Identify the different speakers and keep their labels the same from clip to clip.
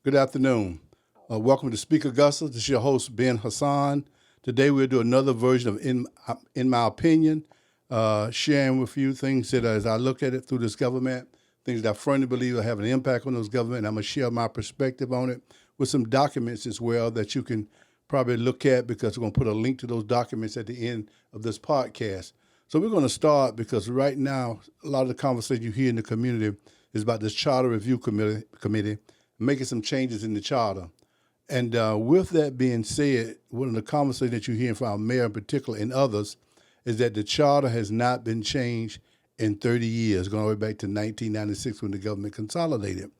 Speaker 1: Good afternoon. Welcome to Speak Augusta. This is your host, Ben Hassan. Today we'll do another version of In My Opinion, sharing with you things that as I look at it through this government, things that I firmly believe will have an impact on those government, and I'm going to share my perspective on it with some documents as well that you can probably look at because we're going to put a link to those documents at the end of this podcast. So we're going to start because right now, a lot of the conversation you hear in the community is about this Charter Review Committee making some changes in the charter. And with that being said, one of the conversations that you're hearing from our mayor in particular and others is that the charter has not been changed in 30 years, going all the way back to 1996 when the government consolidated.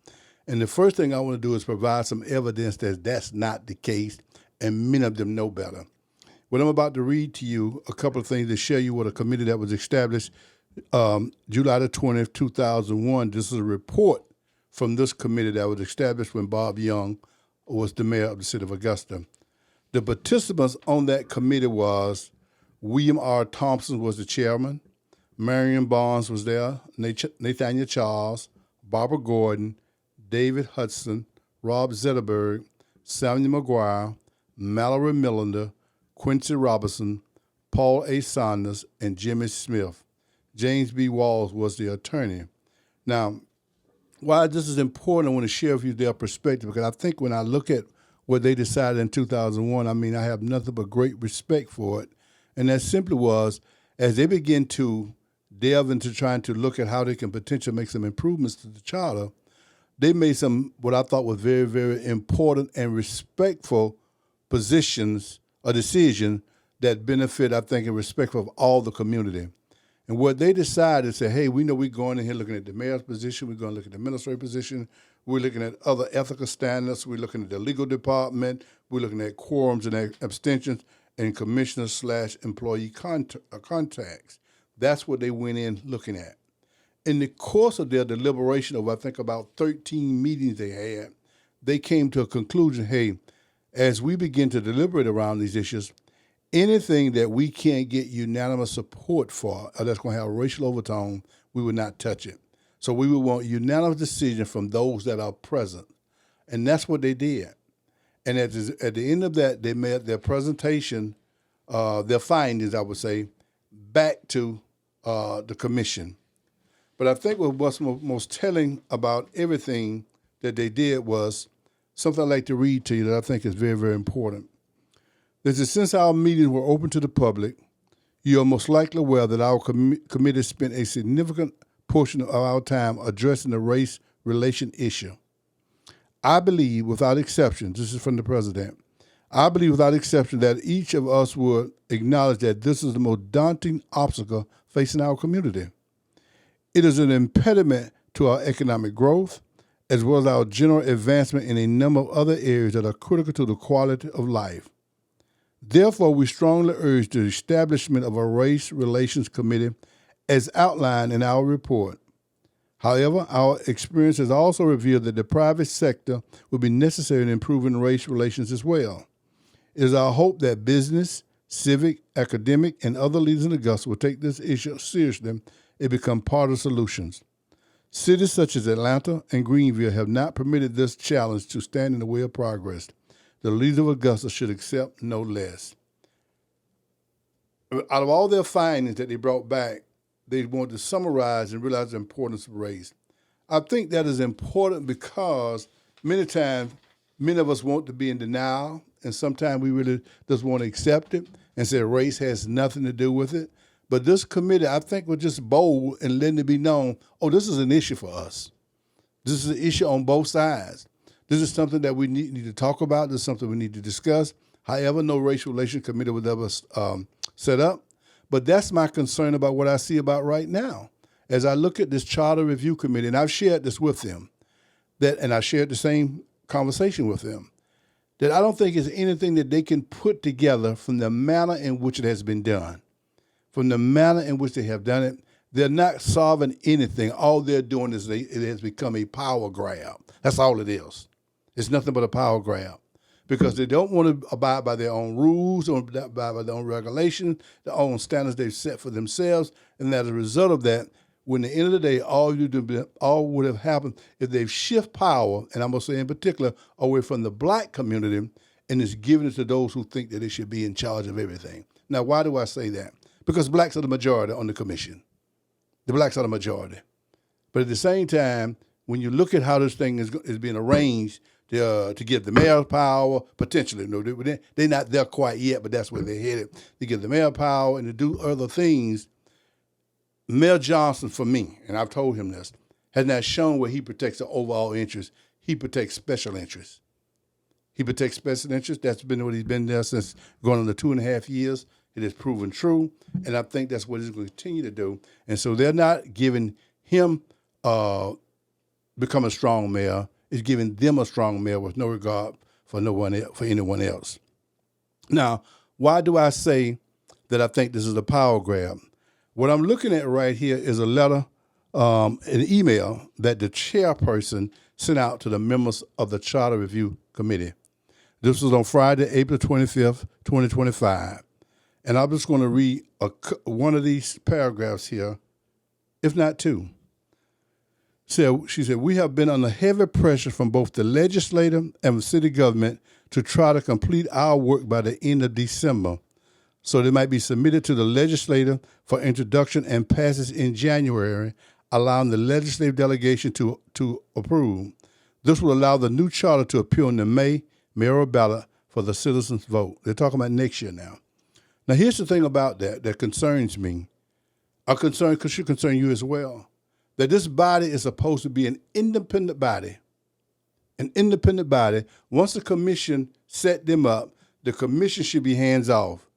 Speaker 1: And the first thing I want to do is provide some evidence that that's not the case, and many of them know better. What I'm about to read to you, a couple of things to show you what a committee that was established July the 20th, 2001. This is a report from this committee that was established when Bob Young was the mayor of the city of Augusta. The participants on that committee was William R. Thompson was the chairman, Marion Barnes was there, Nathaniel Charles, Barbara Gordon, David Hudson, Rob Zetterberg, Samuel McGuire, Mallory Millender, Quincy Robertson, Paul A. Saunders, and Jimmy Smith. James B. Walls was the attorney. Now, why this is important, I want to share with you their perspective, because I think when I look at what they decided in 2001, I have nothing but great respect for it. And that simply was, as they begin to delve into trying to look at how they can potentially make some improvements to the charter, they made some, what I thought was very, very important and respectful positions or decisions that benefit, I think, and respectful of all the community. And what they decided is say, hey, we know we're going in here looking at the mayor's position, we're going to look at the administrative position, we're looking at other ethical standards, we're looking at the legal department, we're looking at quorums and abstentions and commissioner/employee contacts. That's what they went in looking at. In the course of their deliberation of, I think, about 13 meetings they had, they came to a conclusion, hey, as we begin to deliberate around these issues, anything that we can't get unanimous support for or that's going to have a racial overtone, we would not touch it. So we would want unanimous decision from those that are present. And that's what they did. And at the end of that, they made their presentation, their findings, I would say, back to the commission. But I think what's most telling about everything that they did was something I'd like to read to you that I think is very, very important. This is, since our meetings were open to the public, you are most likely aware that our committee spent a significant portion of our time addressing the race relation issue. I believe, without exception, this is from the president, I believe without exception that each of us would acknowledge that this is the most daunting obstacle facing our community. It is an impediment to our economic growth, as well as our general advancement in a number of other areas that are critical to the quality of life. Therefore, we strongly urge the establishment of a Race Relations Committee as outlined in our report. However, our experience has also revealed that the private sector will be necessary in improving race relations as well. It is our hope that business, civic, academic, and other leaders in Augusta will take this issue seriously and become part of solutions. Cities such as Atlanta and Greenville have not permitted this challenge to stand in the way of progress. The leaders of Augusta should accept no less. Out of all their findings that they brought back, they wanted to summarize and realize the importance of race. I think that is important because many times, many of us want to be in denial, and sometimes we really just want to accept it and say race has nothing to do with it. But this committee, I think, was just bold in letting it be known, oh, this is an issue for us. This is an issue on both sides. This is something that we need to talk about. This is something we need to discuss. However, no racial relations committee was ever set up. But that's my concern about what I see about right now. As I look at this Charter Review Committee, and I've shared this with them, and I shared the same conversation with them, that I don't think it's anything that they can put together from the manner in which it has been done, from the manner in which they have done it. They're not solving anything. All they're doing is it has become a power grab. That's all it is. It's nothing but a power grab because they don't want to abide by their own rules, don't abide by their own regulations, their own standards they've set for themselves. And as a result of that, when at the end of the day, all would have happened if they've shift power, and I'm going to say in particular, away from the black community and is giving it to those who think that they should be in charge of everything. Now, why do I say that? Because blacks are the majority on the commission. The blacks are the majority. But at the same time, when you look at how this thing is being arranged to give the mayor power, potentially, no, they're not there quite yet, but that's where they're headed, to give the mayor power and to do other things. Mayor Johnson, for me, and I've told him this, has not shown where he protects the overall interest. He protects special interests. He protects special interests. That's been what he's been there since going on the 2.5 years. It has proven true, and I think that's what he's going to continue to do. And so they're not giving him become a strong mayor. It's giving them a strong mayor with no regard for anyone else. Now, why do I say that I think this is a power grab? What I'm looking at right here is a letter, an email that the chairperson sent out to the members of the Charter Review Committee. This was on Friday, April 25th, 2025. And I'm just going to read one of these paragraphs here, if not two. She said, we have been under heavy pressure from both the legislature and the city government to try to complete our work by the end of December, so they might be submitted to the legislature for introduction and passage in January, allowing the legislative delegation to approve. This will allow the new charter to appear on the May mayoral ballot for the citizens' vote. They're talking about next year now. Now, here's the thing about that concerns me. Because should concern you as well. That this body is supposed to be an independent body. An independent body. Once the commission set them up, the commission should be hands off.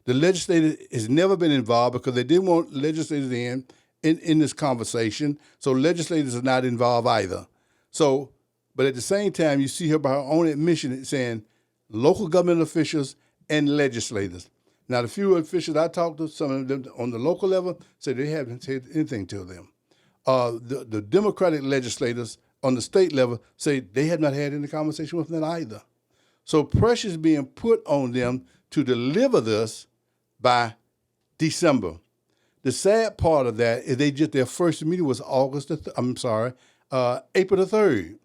Speaker 1: The legislature has never been involved because they didn't want legislators in this conversation, so legislators are not involved either. So, but at the same time, you see her by her own admission saying local government officials and legislators. Now, the few officials I talked to, some of them on the local level, said they haven't said anything to them. The Democratic legislators on the state level say they have not had any conversation with them either. So pressure is being put on them to deliver this by December. The sad part of that is their first meeting was April the 3rd.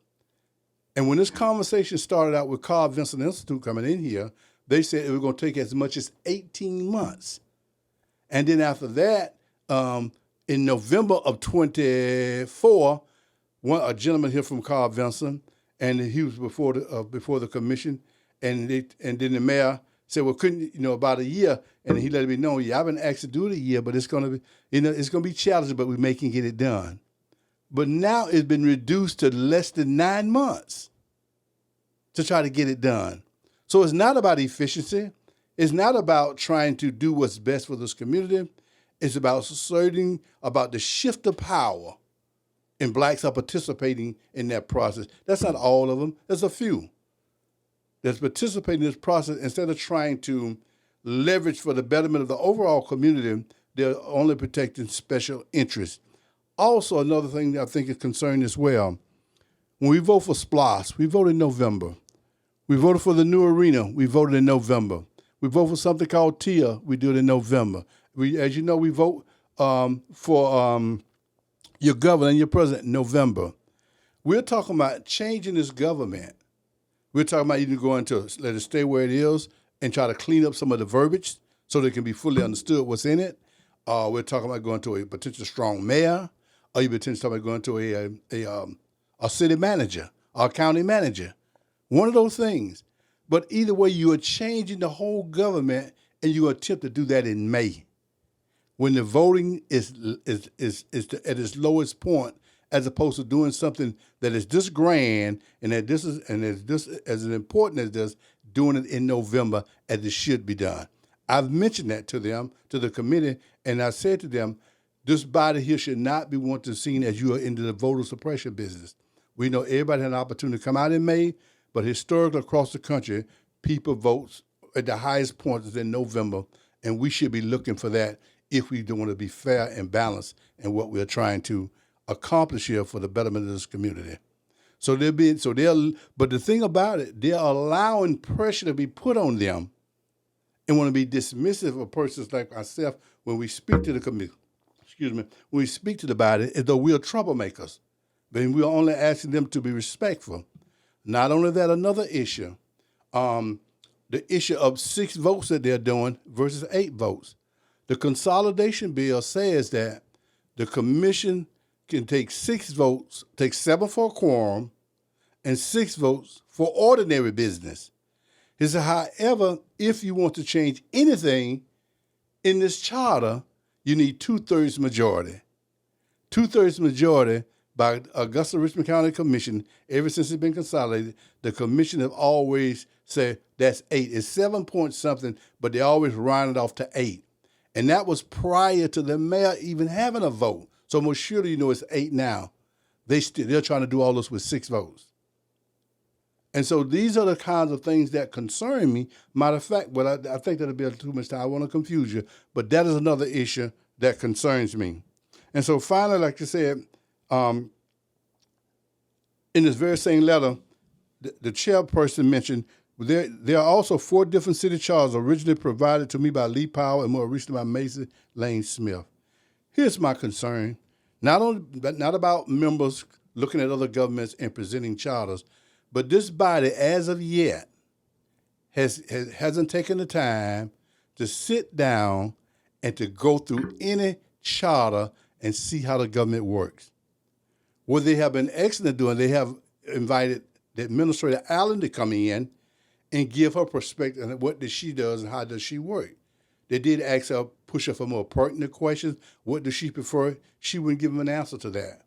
Speaker 1: And when this conversation started out with Carl Vincent Institute coming in here, they said it was going to take as much as 18 months. And then after that, in November of 24, a gentleman here from Carl Vincent, and he was before the commission, and then the mayor said, well, about a year, and he let me know, I've been asked to do it a year, but it's going to be, it's going to be challenging, but we may can get it done. But now it's been reduced to less than 9 months to try to get it done. So it's not about efficiency. It's not about trying to do what's best for this community. It's about asserting about the shift of power, and blacks are participating in that process. That's not all of them. There's a few that's participating in this process. Instead of trying to leverage for the betterment of the overall community, they're only protecting special interests. Also, another thing that I think is concerning as well, when we vote for SPLOST, we vote in November. We voted for the new arena, we voted in November. We vote for something called TIA, we do it in November. As you know, we vote for your governor and your president in November. We're talking about changing this government. We're talking about either going to let it stay where it is and try to clean up some of the verbiage so that it can be fully understood what's in it. We're talking about going to a potential strong mayor, or you're potentially talking about going to a city manager or a county manager. One of those things. But either way, you are changing the whole government, and you attempt to do that in May, when the voting is at its lowest point, as opposed to doing something that is this grand and that this is as important as this, doing it in November as it should be done. I've mentioned that to them, to the committee, and I said to them, this body here should not be wanted seen as you are into the voter suppression business. We know everybody had an opportunity to come out in May, but historically across the country, people vote at the highest points in November, and we should be looking for that if we don't want to be fair and balanced in what we're trying to accomplish here for the betterment of this community. But the thing about it, they're allowing pressure to be put on them and want to be dismissive of persons like myself when we speak to the committee. excuse me, when we speak to the body, as though we are troublemakers. But we're only asking them to be respectful. Not only that, another issue, the issue of 6 votes that they're doing versus 8 votes. The consolidation bill says that the commission can take 6 votes, take 7 for a quorum, and 6 votes for ordinary business. He said, however, if you want to change anything in this charter, you need 2/3 majority. 2/3 majority by Augusta Richmond County Commission. Ever since it's been consolidated, the commission have always said that's 8. It's 7 point something, but they always round it off to 8. And that was prior to the mayor even having a vote. So most surely you know it's 8 now. They're trying to do all this with 6 votes. And so these are the kinds of things that concern me. Matter of fact, well, I think that'll be too much time. I want to confuse you, but that is another issue that concerns me. And so finally, like I said, in this very same letter, the chairperson mentioned there are also 4 different city charters originally provided to me by Lee Powell and more recently by Mason Lane Smith. Here's my concern, not about members looking at other governments and presenting charters, but this body, as of yet, hasn't taken the time to sit down and to go through any charter and see how the government works. What they have been excellent doing, they have invited the Administrator Allen to come in and give her perspective on what she does and how does she work. They did ask her, push her for more pertinent questions. What does she prefer? She wouldn't give them an answer to that.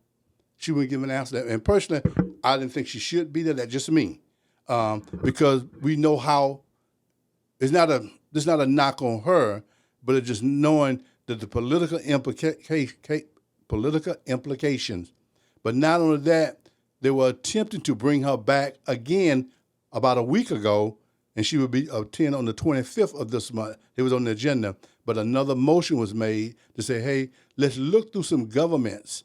Speaker 1: She wouldn't give an answer to that. And personally, I didn't think she should be there. That's just me. Because we know how, it's not a knock on her, but it's just knowing that the political implications. But not only that, they were attempting to bring her back again about a week ago, and she would be attend on the 25th of this month. It was on the agenda, but another motion was made to say, hey, let's look through some governments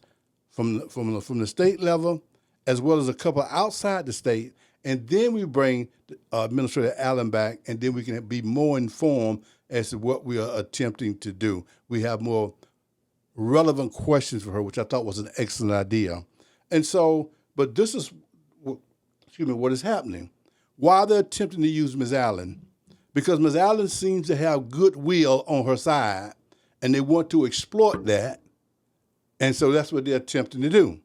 Speaker 1: from the state level, as well as a couple outside the state, and then we bring Administrator Allen back, and then we can be more informed as to what we are attempting to do. We have more relevant questions for her, which I thought was an excellent idea. And so, but this is, what is happening. Why they're attempting to use Ms. Allen? Because Ms. Allen seems to have goodwill on her side, and they want to exploit that. And so that's what they're attempting to do.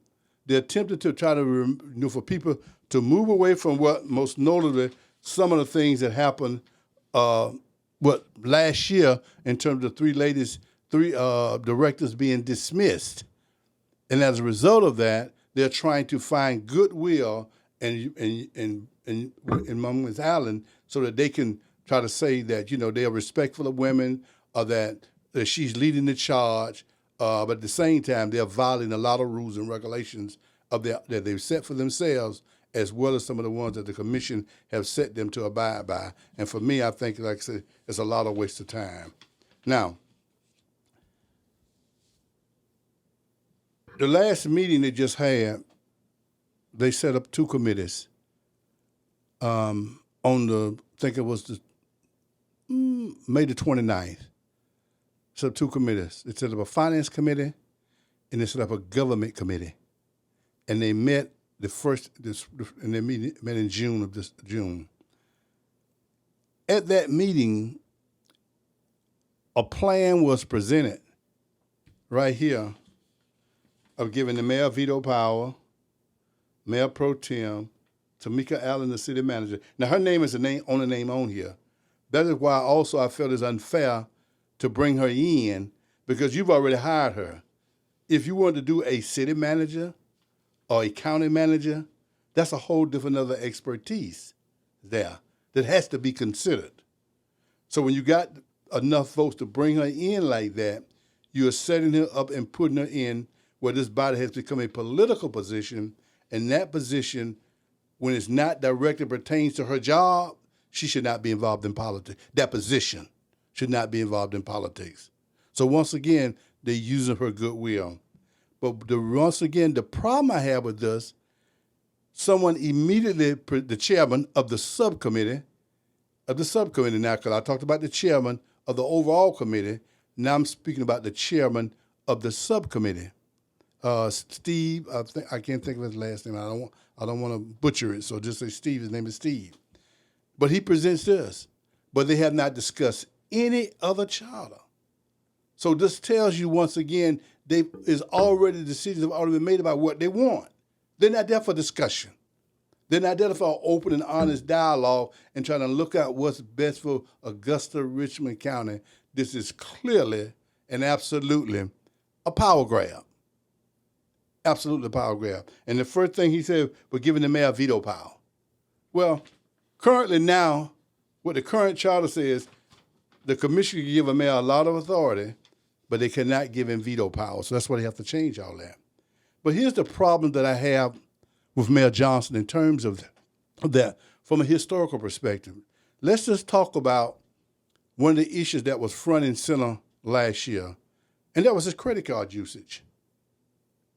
Speaker 1: They're attempting to try to, for people to move away from what most notably some of the things that happened, last year in terms of 3 directors being dismissed. And as a result of that, they're trying to find goodwill in Ms. Allen so that they can try to say that, they are respectful of women, or that she's leading the charge, but at the same time, they're violating a lot of rules and regulations that they've set for themselves, as well as some of the ones that the commission have set them to abide by. And for me, I think, like I said, it's a lot of waste of time. Now, the last meeting they just had, they set up 2 committees. I think it was May the 29th. So 2 committees. They set up a finance committee, and they set up a government committee. And they met met in June. At that meeting, a plan was presented right here of giving the mayor veto power, Mayor Pro Tem, Tamika Allen, the city manager. Now, her name is the only name on here. That is why also I felt it's unfair to bring her in, because you've already hired her. If you want to do a city manager or a county manager, that's a whole different other expertise there that has to be considered. So when you got enough votes to bring her in like that, you're setting her up and putting her in where this body has become a political position, and that position, when it's not directly pertains to her job, she should not be involved in politics. That position should not be involved in politics. So once again, they're using her goodwill. But once again, the problem I have with this, someone immediately, the chairman of the subcommittee now, because I talked about the chairman of the overall committee, now I'm speaking about the chairman of the subcommittee. Steve, I can't think of his last name. I don't want to butcher it, so just say Steve. His name is Steve. But he presents this, but they have not discussed any other charter. So this tells you once again, decisions have already been made about what they want. They're not there for discussion. They're not there for open and honest dialogue and trying to look at what's best for Augusta, Richmond County. This is clearly and absolutely a power grab. Absolutely a power grab. And the first thing he said, we're giving the mayor veto power. Well, currently now, what the current charter says, the commission can give a mayor a lot of authority, but they cannot give him veto power. So that's why they have to change all that. But here's the problem that I have with Mayor Johnson in terms of that from a historical perspective. Let's just talk about one of the issues that was front and center last year, and that was his credit card usage.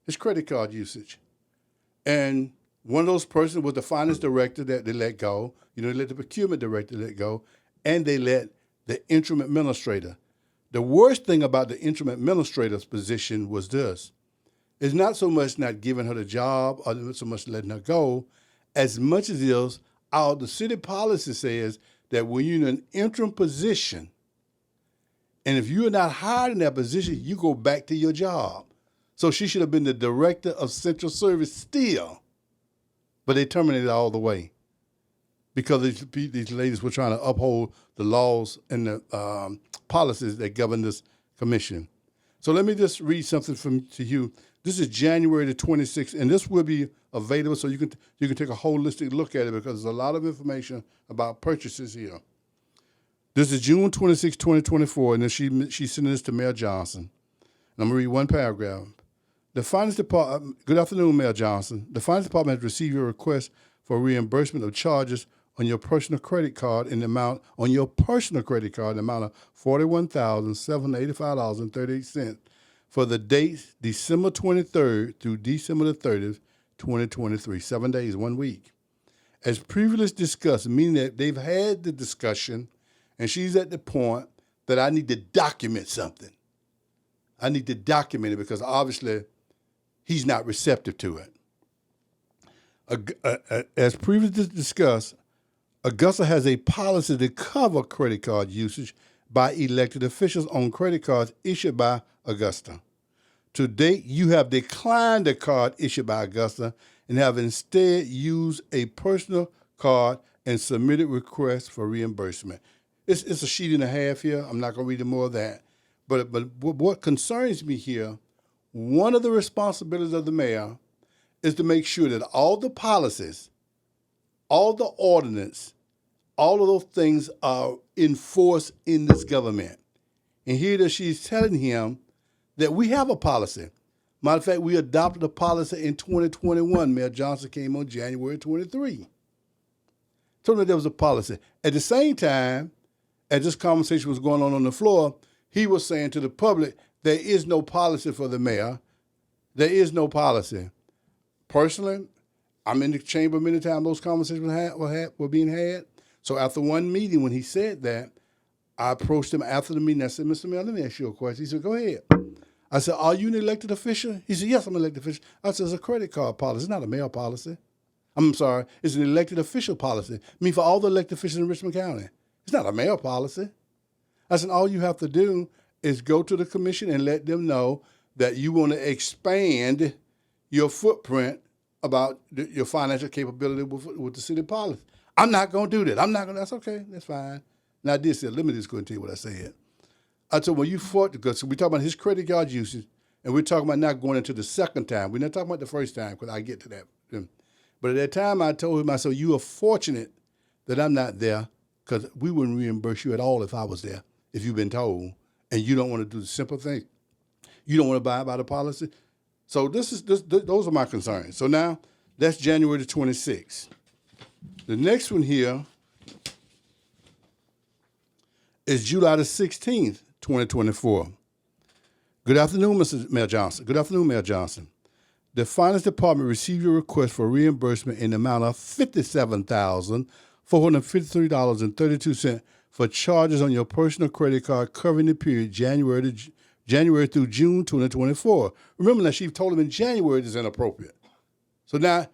Speaker 1: His credit card usage. And one of those persons was the finance director that they let go. They let the procurement director let go, and they let the interim administrator. The worst thing about the interim administrator's position was this. It's not so much not giving her the job or not so much letting her go, as much as it is the city policy says that when you're in an interim position, and if you're not hired in that position, you go back to your job. So she should have been the director of central service still, but they terminated all the way because these ladies were trying to uphold the laws and the policies that govern this commission. So let me just read something to you. This is January the 26th, and this will be available so you can take a holistic look at it because there's a lot of information about purchases here. This is June 26, 2024, and then she's sending this to Mayor Johnson. And I'm going to read one paragraph. The Finance Department, good afternoon, Mayor Johnson. The Finance Department has received your request for reimbursement of charges on your personal credit card in the amount of $41,785.38 for the dates December 23rd through December the 30th, 2023, 7 days, 1 week. As previously discussed, meaning that they've had the discussion, and she's at the point that I need to document something. I need to document it because obviously he's not receptive to it. As previously discussed, Augusta has a policy to cover credit card usage by elected officials on credit cards issued by Augusta. To date, you have declined the card issued by Augusta and have instead used a personal card and submitted requests for reimbursement. It's a sheet and a half here. I'm not going to read more of that. But what concerns me here, one of the responsibilities of the mayor is to make sure that all the policies, all the ordinance, all of those things are enforced in this government. And here that she's telling him that we have a policy. Matter of fact, we adopted a policy in 2021. Mayor Johnson came on January 23. Told me there was a policy. At the same time, as this conversation was going on the floor, he was saying to the public, there is no policy for the mayor. There is no policy. Personally, I'm in the chamber many times those conversations were being had. So after one meeting, when he said that, I approached him after the meeting. I said, Mr. Mayor, let me ask you a question. He said, go ahead. I said, are you an elected official? He said, yes, I'm an elected official. I said, it's a credit card policy. It's not a mayor policy. I'm sorry, it's an elected official policy. I mean, for all the elected officials in Richmond County. It's not a mayor policy. I said, all you have to do is go to the commission and let them know that you want to expand your footprint about your financial capability with the city policy. I'm not going to do that. That's okay. That's fine. Now, let me just go and tell you what I said. I told him, when you fought, because we're talking about his credit card usage, and we're talking about not going into the second time. We're not talking about the first time, because I get to that. But at that time, I told him, I said, you are fortunate that I'm not there, because we wouldn't reimburse you at all if I was there, if you've been told, and you don't want to do the simple thing. You don't want to abide by the policy. So those are my concerns. So now, that's January the 26th. The next one here is July the 16th, 2024. Good afternoon, Mr. Mayor Johnson. Good afternoon, Mayor Johnson. The Finance Department received your request for reimbursement in the amount of $57,453.32 for charges on your personal credit card covering the period January January through June 2024. Remember that she told him in January it is inappropriate. So now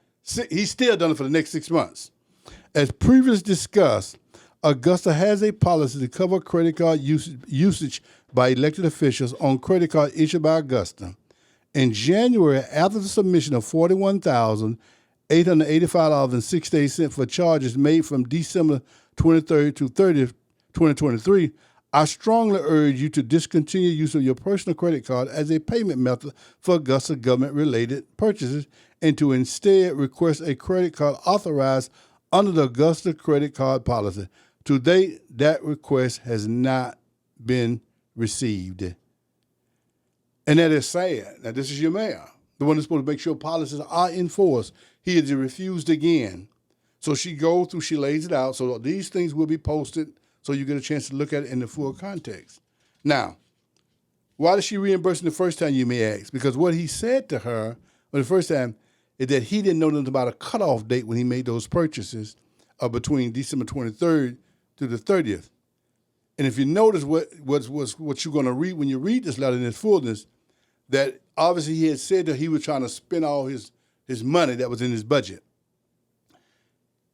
Speaker 1: he's still done it for the next 6 months. As previously discussed, Augusta has a policy to cover credit card usage by elected officials on credit cards issued by Augusta. In January, after the submission of $41,885.68 for charges made from December 23rd to 30th, 2023, I strongly urge you to discontinue use of your personal credit card as a payment method for Augusta government-related purchases and to instead request a credit card authorized under the Augusta credit card policy. To date, that request has not been received. And that is sad. Now, this is your mayor, the one that's supposed to make sure policies are enforced. He has refused again. So she goes through, she lays it out. So these things will be posted so you get a chance to look at it in the full context. Now, why did she reimburse him the first time, you may ask? Because what he said to her the first time is that he didn't know nothing about a cutoff date when he made those purchases between December 23rd to the 30th. And if you notice what you're going to read when you read this letter in its fullness, that obviously he had said that he was trying to spend all his money that was in his budget.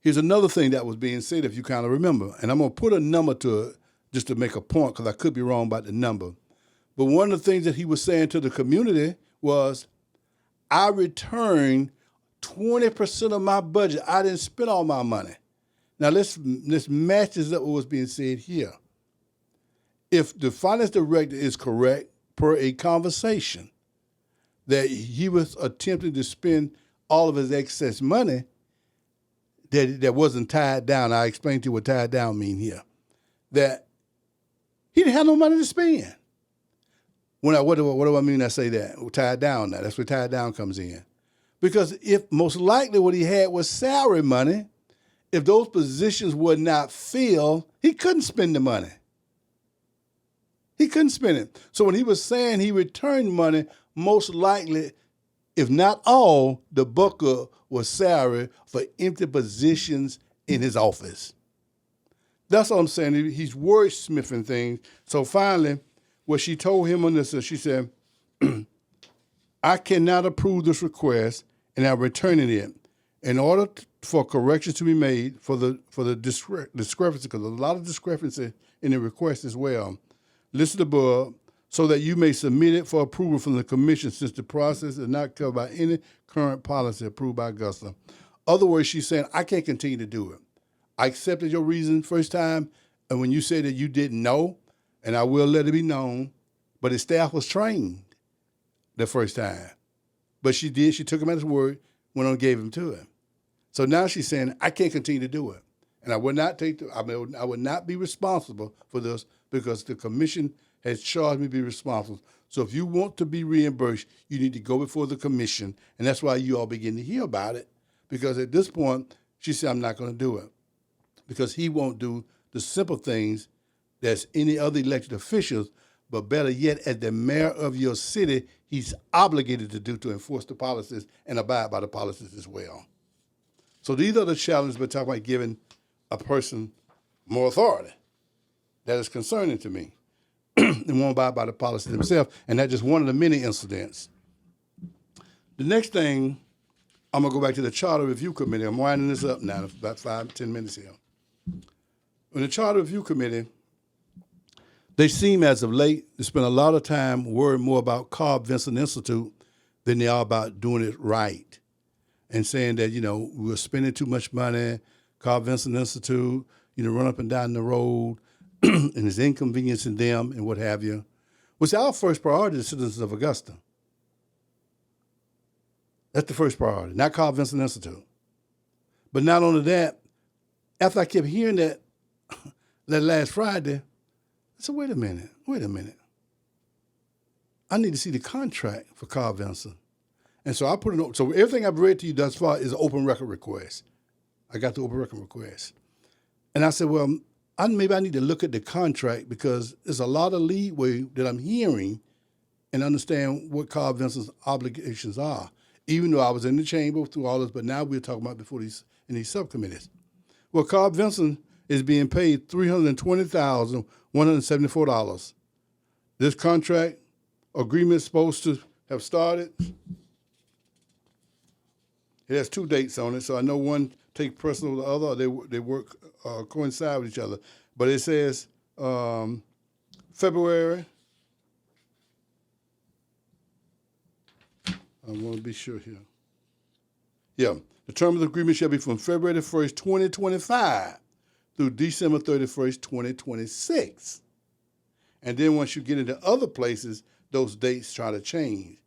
Speaker 1: Here's another thing that was being said, if you kind of remember, and I'm going to put a number to it just to make a point because I could be wrong about the number. But one of the things that he was saying to the community was, I returned 20% of my budget. I didn't spend all my money. Now let's match this up with what's being said here. If the finance director is correct per a conversation that he was attempting to spend all of his excess money that wasn't tied down, I explained to you what tied down mean here, that he didn't have no money to spend. What do I mean when I say that? Tied down now. That's where tied down comes in. Because if most likely what he had was salary money, if those positions were not filled, he couldn't spend the money. He couldn't spend it. So when he was saying he returned money, most likely, if not all, the bucket was salary for empty positions in his office. That's all I'm saying. He's wordsmithing things. So finally, what she told him on this, she said, I cannot approve this request, and I'm returning it. In order for corrections to be made for the discrepancy, because there's a lot of discrepancy in the request as well, listed above, so that you may submit it for approval from the commission since the process is not covered by any current policy approved by Augusta. Other words, she's saying, I can't continue to do it. I accepted your reason first time, and when you said that you didn't know, and I will let it be known, but his staff was trained the first time. But she took him at his word, went on and gave him to him. So now she's saying, I can't continue to do it. And I would not I would not be responsible for this because the commission has charged me to be responsible. So if you want to be reimbursed, you need to go before the commission. And that's why you all begin to hear about it. Because at this point, she said, I'm not going to do it. Because he won't do the simple things that's any other elected officials, but better yet, as the mayor of your city, he's obligated to do to enforce the policies and abide by the policies as well. So these are the challenges we're talking about, giving a person more authority. That is concerning to me. They won't abide by the policy themselves, and that's just one of the many incidents. The next thing, I'm going to go back to the Charter Review Committee. I'm winding this up now, about 5-10 minutes here. In the Charter Review Committee, they seem as of late to spend a lot of time worrying more about Carl Vinson Institute than they are about doing it right and saying that, we're spending too much money, Carl Vinson Institute, run up and down the road, and it's inconveniencing them and what have you. Which our first priority is citizens of Augusta. That's the first priority, not Carl Vinson Institute. But not only that, after I kept hearing that last Friday, I said, wait a minute. I need to see the contract for Carl Vinson. And so I put it on. So everything I've read to you thus far is an open record request. I got the open record request. And I said, well, maybe I need to look at the contract because there's a lot of leeway that I'm hearing and understand what Carl Vinson's obligations are, even though I was in the chamber through all this, but now we're talking about in these subcommittees. Well, Carl Vinson is being paid $320,174. This contract agreement supposed to have started. It has 2 dates on it, so I know one take personal to the other, or they work coincide with each other. But it says February. I want to be sure here. Yeah, the term of the agreement shall be from February the 1st, 2025 through December 31st, 2026. And then once you get into other places, those dates try to change.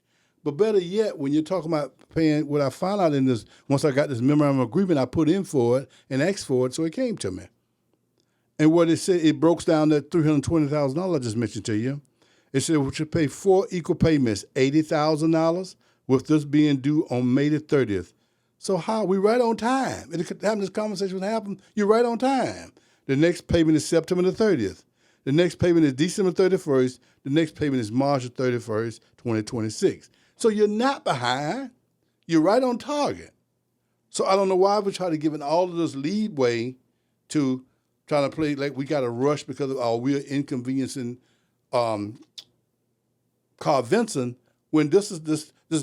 Speaker 1: But better yet, when you're talking about paying, what I found out in this, once I got this memorandum of agreement, I put in for it and asked for it, so it came to me. And what it said, it broke down that $320,000 I just mentioned to you. It said we should pay 4 equal payments, $80,000, with this being due on May the 30th. So how? We right on time. And having this conversation happen, you're right on time. The next payment is September the 30th. The next payment is December 31st. The next payment is March the 31st, 2026. So you're not behind. You're right on target. So I don't know why we try to give it all of this leadway to trying to play like we got to rush because of we're inconveniencing Carl Vinson when this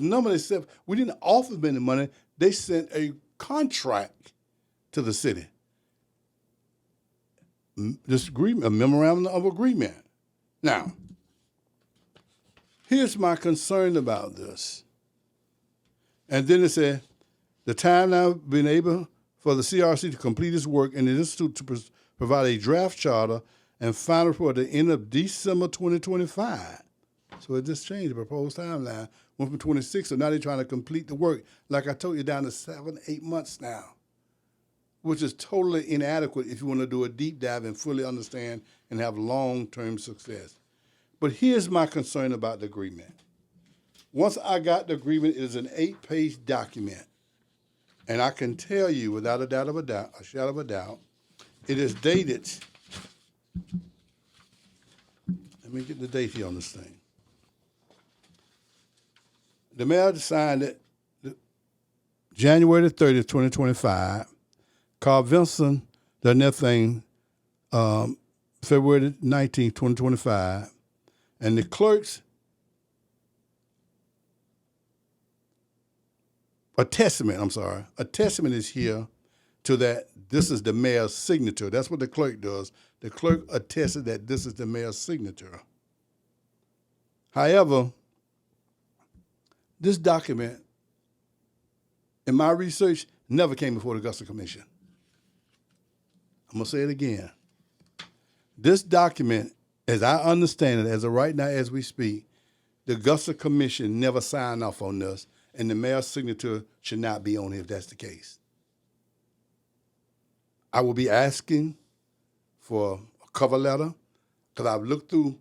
Speaker 1: number they said we didn't offer them any money. They sent a contract to the city. This agreement, a memorandum of agreement. Now, here's my concern about this. And then it said, the time now been able for the CRC to complete its work and the Institute to provide a draft charter and final report at the end of December 2025. So it just changed the proposed timeline. Went from 26, so now they're trying to complete the work. Like I told you, down to 7-8 months now, which is totally inadequate if you want to do a deep dive and fully understand and have long-term success. But here's my concern about the agreement. Once I got the agreement, it is an 8-page document. And I can tell you without a shadow of a doubt, it is dated. Let me get the date here on this thing. The mayor signed it January the 30th, 2025. Carl Vinson done that thing February 19th, 2025. And the clerks, a testament is here to that this is the mayor's signature. That's what the clerk does. The clerk attested that this is the mayor's signature. However, this document, in my research, never came before the Augusta Commission. I'm going to say it again. This document, as I understand it, as of right now as we speak, the Augusta Commission never signed off on this, and the mayor's signature should not be on it if that's the case. I will be asking for a cover letter because I've looked through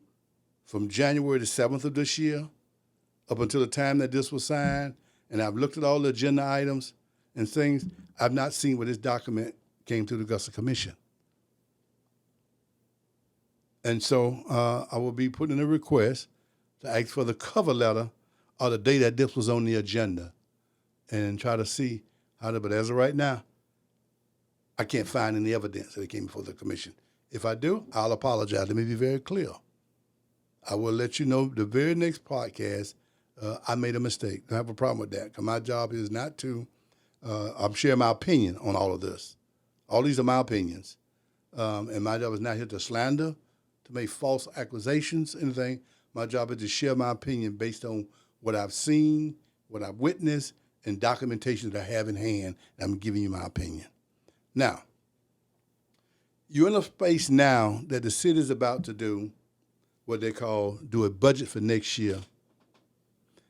Speaker 1: from January the 7th of this year up until the time that this was signed, and I've looked at all the agenda items and things. I've not seen where this document came to the Augusta Commission. And so I will be putting in a request to ask for the cover letter or the day that this was on the agenda and try to see how to, but as of right now, I can't find any evidence that it came before the commission. If I do, I'll apologize. Let me be very clear. I will let you know the very next podcast I made a mistake. Don't have a problem with that because my job is not to, I'm sharing my opinion on all of this. All these are my opinions. And my job is not here to slander, to make false accusations, anything. My job is to share my opinion based on what I've seen, what I've witnessed, and documentation that I have in hand. I'm giving you my opinion. Now, you're in a space now that the city is about to do what they call do a budget for next year.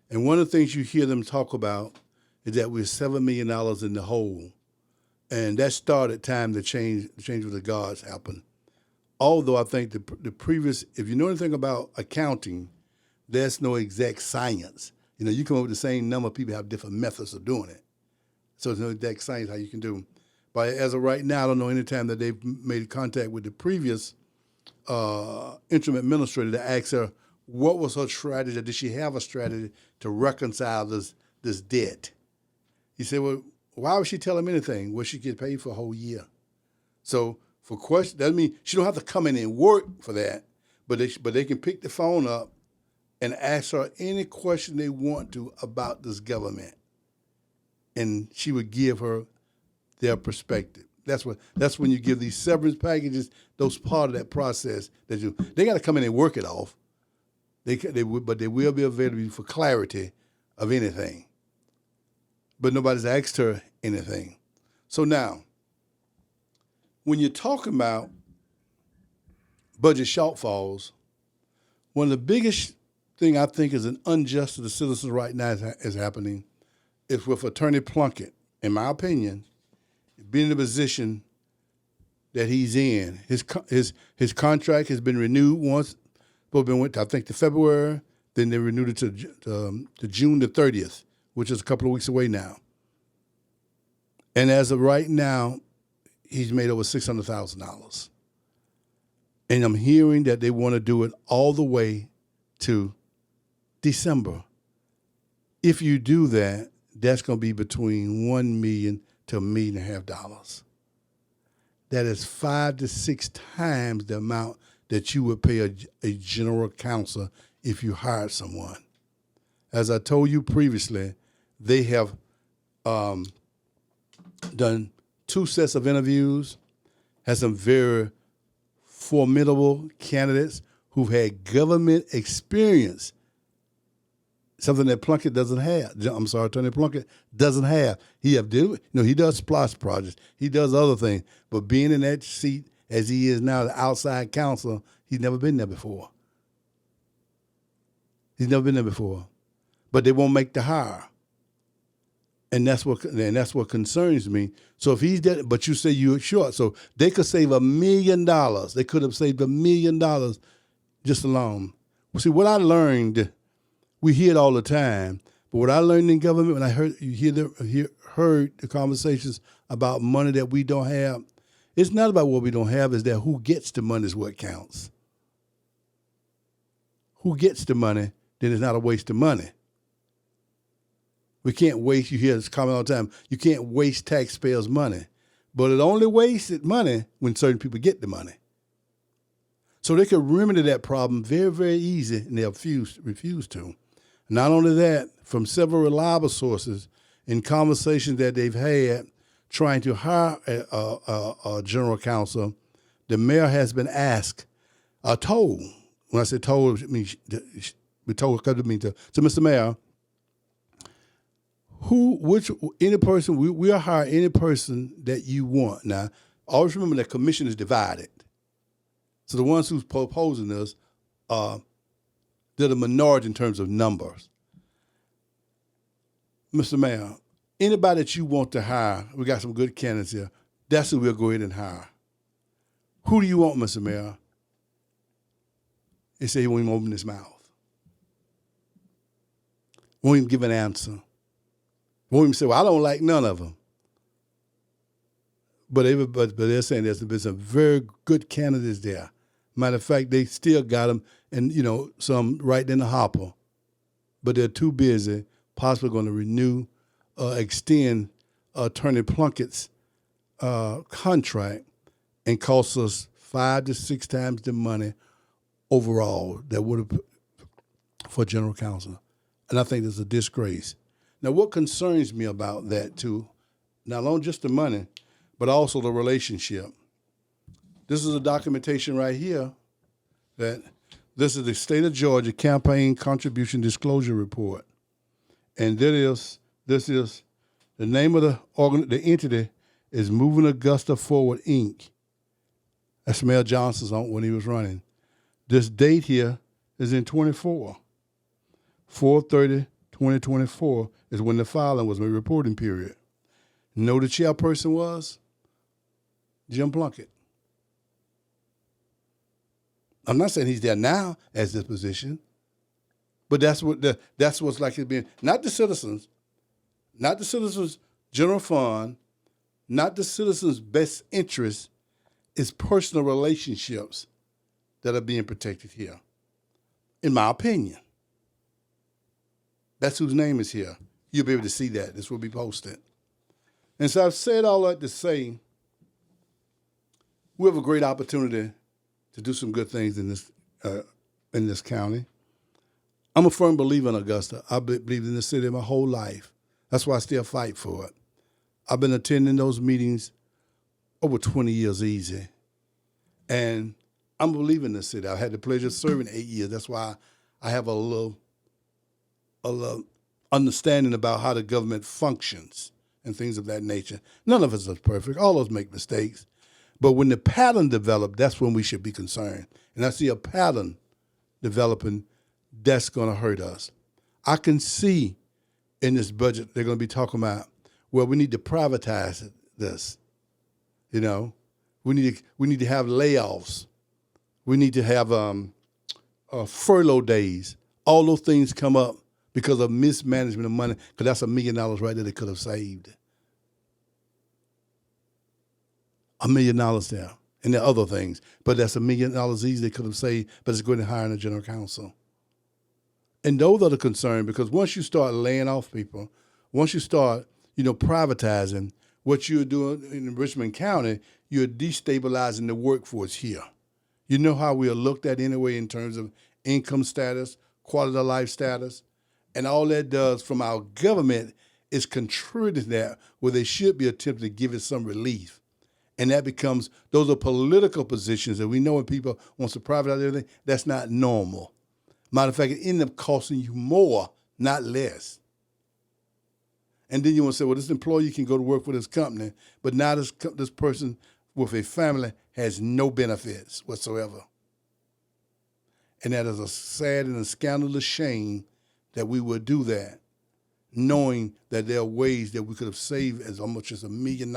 Speaker 1: And one of the things you hear them talk about is that we're $7 million in the hole. And that started time the change with the guards happened. Although I think the previous, if you know anything about accounting, there's no exact science. You know, you come up with the same number, people have different methods of doing it. So there's no exact science how you can do. But as of right now, I don't know any time that they've made contact with the previous interim administrator to ask her what was her strategy. Did she have a strategy to reconcile this debt? He said, well, why would she tell him anything? Well, she get paid for a whole year. So for questions, that means she don't have to come in and work for that, but they can pick the phone up and ask her any question they want to about this government, and she would give her their perspective. That's when you give these severance packages. Those part of that process that they got to come in and work it off. But they will be available for clarity of anything. But nobody's asked her anything. So now, when you're talking about budget shortfalls, one of the biggest thing I think is an unjust to the citizens right now is happening is with Attorney Plunkett, in my opinion, being in the position that he's in. His contract has been renewed once, but went to, I think, to February. Then they renewed it to June the 30th, which is a couple of weeks away now. And as of right now, he's made over $600,000. And I'm hearing that they want to do it all the way to December. If you do that, that's going to be between $1 million to $1.5 million. That is 5 to 6 times the amount that you would pay a general counsel if you hired someone. As I told you previously, they have done 2 sets of interviews, has some very formidable candidates who've had government experience, something that Plunkett doesn't have. I'm sorry, Attorney Plunkett doesn't have. He does SPLOST projects. He does other things. But being in that seat as he is now, the outside counsel, he's never been there before. He's never been there before. But they won't make the hire. And that's what concerns me. So if he's dead, but you say you're short, so they could save $1 million. They could have saved $1 million just alone. Well, see, what I learned, we hear it all the time, but what I learned in government, when I heard the conversations about money that we don't have, it's not about what we don't have, it's that who gets the money is what counts. Who gets the money, then it's not a waste of money. We can't waste, you hear this comment all the time, you can't waste taxpayers' money. But it only wasted money when certain people get the money. So they could remedy that problem very, very easy, and they refuse to. Not only that, from several reliable sources in conversations that they've had trying to hire a general counsel, the mayor has been told, when I say told, I mean, we told to Mr. Mayor, any person, we'll hire any person that you want. Now, always remember that commission is divided. So the ones who's proposing this, they're the minority in terms of numbers. Mr. Mayor, anybody that you want to hire, we got some good candidates here, that's who we'll go ahead and hire. Who do you want, Mr. Mayor? He said he won't even open his mouth. Won't even give an answer. Won't even say, well, I don't like none of them. But they're saying there's been some very good candidates there. Matter of fact, they still got them, and some right in the hopper. But they're too busy, possibly going to extend Attorney Plunkett's contract and cost us 5 to 6 times the money overall that would have for general counsel. And I think that's a disgrace. Now, what concerns me about that, too, not only just the money, but also the relationship. This is a documentation right here that this is the State of Georgia Campaign Contribution Disclosure Report. And this is the name of the entity is Moving Augusta Forward, Inc. That's Mayor Johnson's on when he was running. This date here is in 24. 4/30/2024 is when the filing was, my reporting period. Know the chairperson was? Jim Plunkett. I'm not saying he's there now as this position, but that's what's like it being. Not the citizens general fund, not the citizens' best interest. It's personal relationships that are being protected here, in my opinion. That's whose name is here. You'll be able to see that. This will be posted. And so I've said all that to say we have a great opportunity to do some good things in this county. I'm a firm believer in Augusta. I believed in the city my whole life. That's why I still fight for it. I've been attending those meetings over 20 years easy. And I'm a believer in the city. I had the pleasure of serving 8 years. That's why I have a little understanding about how the government functions and things of that nature. None of us are perfect. All of us make mistakes. But when the pattern develops, that's when we should be concerned. And I see a pattern developing that's going to hurt us. I can see in this budget they're going to be talking about, well, we need to privatize this. You know, we need to have layoffs. We need to have furlough days. All those things come up because of mismanagement of money, because that's $1 million right there they could have saved. $1 million there. And there are other things. But that's $1 million easy they could have saved, but it's going to hire a general counsel. And those are the concerns, because once you start laying off people, once you start, privatizing, what you're doing in Richmond County, you're destabilizing the workforce here. You know how we are looked at anyway in terms of income status, quality of life status, and all that does from our government is contributing to that, where they should be attempting to give it some relief. And that becomes, those are political positions that we know when people want to privatize everything, that's not normal. Matter of fact, it ends up costing you more, not less. And then you want to say, well, this employee can go to work for this company, but now this person with a family has no benefits whatsoever. And that is a sad and a scandalous shame that we would do that, knowing that there are ways that we could have saved as much as $1 million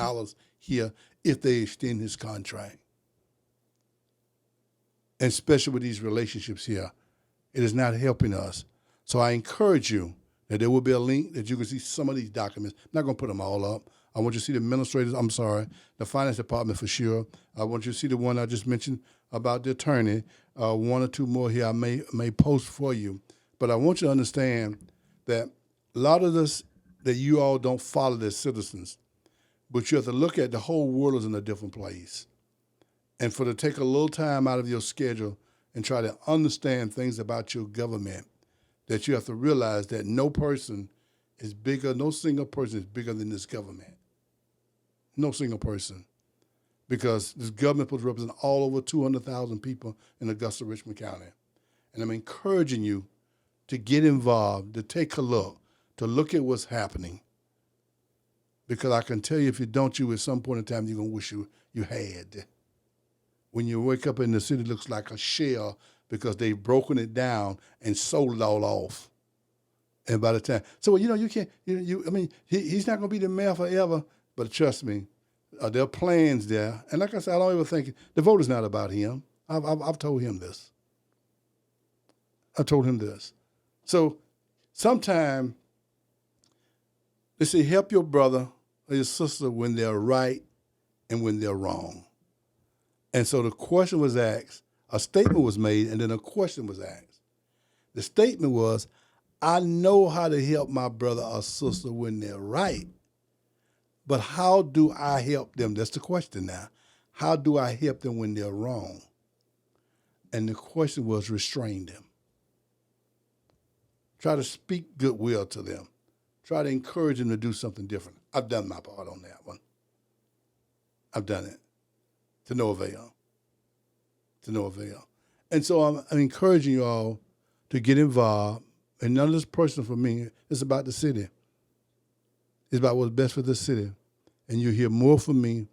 Speaker 1: here if they extend his contract. And especially with these relationships here, it is not helping us. So I encourage you that there will be a link that you can see some of these documents. I'm not going to put them all up. I want you to see the administrators, the finance department for sure. I want you to see the one I just mentioned about the attorney. One or two more here I may post for you. But I want you to understand that a lot of this, that you all don't follow as citizens, but you have to look at the whole world is in a different place. And to take a little time out of your schedule and try to understand things about your government, that you have to realize that no single person is bigger than this government. No single person. Because this government will represent all over 200,000 people in Augusta, Richmond County. And I'm encouraging you to get involved, to take a look, to look at what's happening. Because I can tell you, if you don't, at some point in time, you're going to wish you had. When you wake up and the city looks like a shell because they've broken it down and sold it all off. And by the time, you can't, he's not going to be the mayor forever, but trust me, there are plans there. And like I said, I don't ever think, the vote is not about him. I've told him this. So sometime, they say, help your brother or your sister when they're right and when they're wrong. And so the question was asked, a statement was made, and then a question was asked. The statement was, I know how to help my brother or sister when they're right, but how do I help them? That's the question now. How do I help them when they're wrong? And the question was, restrain them. Try to speak goodwill to them. Try to encourage them to do something different. I've done my part on that one. I've done it. To no avail. And so I'm encouraging you all to get involved. And none of this personal for me. It's about the city. It's about what's best for the city. And you'll hear more from me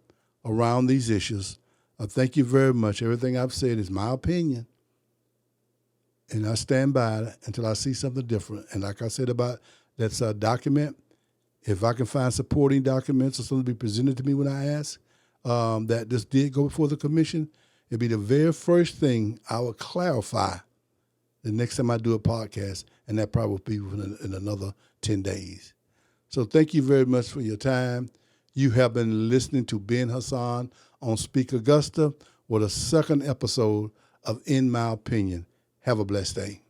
Speaker 1: around these issues. I thank you very much. Everything I've said is my opinion. And I stand by it until I see something different. And like I said about that document, if I can find supporting documents or something to be presented to me when I ask, that this did go before the commission, it'd be the very first thing I would clarify the next time I do a podcast, and that probably will be in another 10 days. So thank you very much for your time. You have been listening to Ben Hassan on Speak Augusta with a second episode of In My Opinion. Have a blessed day.